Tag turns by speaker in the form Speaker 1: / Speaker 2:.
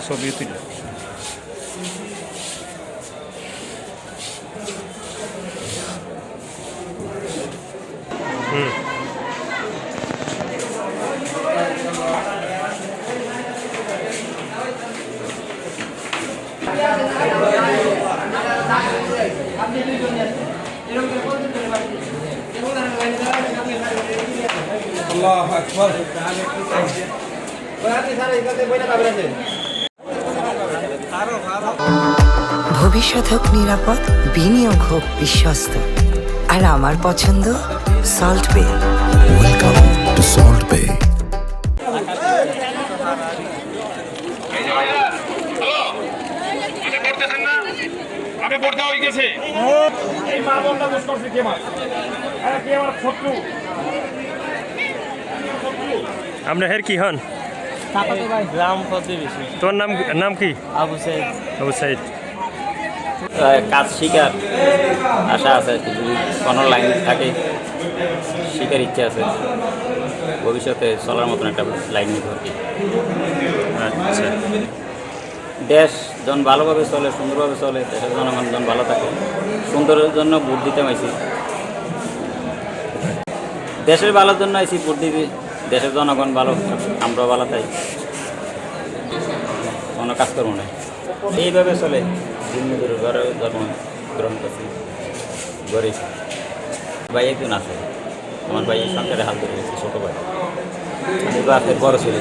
Speaker 1: ছবি তুলে
Speaker 2: আল্লাহু আকবার।
Speaker 3: ভবিষ্যৎ হোক নিরাপদ, বিনিয়োগ হোক বিশ্বস্ত, আর আমার পছন্দ সল্ট বে।
Speaker 4: ওয়েলকাম টু সল্ট বে।
Speaker 5: আমি ভোট দেওয়া হয়ে গেছে এই মা বোনটা বুঝ করছে কে মার কে আমার শত্রু
Speaker 1: আপনি হের কি হন?
Speaker 6: গ্রাম প্রতিবেশী
Speaker 1: তোর নাম নাম কি?
Speaker 6: আবু সাইদ।
Speaker 1: আবু সাইদ।
Speaker 6: কাজ শিকার আশা আছে, যদি কোনো লাইন থাকে শিকার ইচ্ছে আছে, ভবিষ্যতে চলার মতন একটা লাইন নিতে আর কি।
Speaker 1: আচ্ছা,
Speaker 6: দেশ যখন ভালোভাবে চলে, সুন্দরভাবে চলে, দেশের জনগণ যখন ভালো থাকে, সুন্দরের জন্য ভোট দিতে আইছি, দেশের ভালোর জন্য আইছি ভোট দিতে। দেশের জনগণ ভালো, আমরাও ভালো তাই কোনো কাজ করবো না, এইভাবে চলে। দিনমজুর ঘরে জন্ম গ্রহণ করছি, গরিব ভাই একজন আছে, আমার ভাই সংসারে হাল ধরে গেছে, ছোটো ভাই, আমি বাপের বড় ছেলে।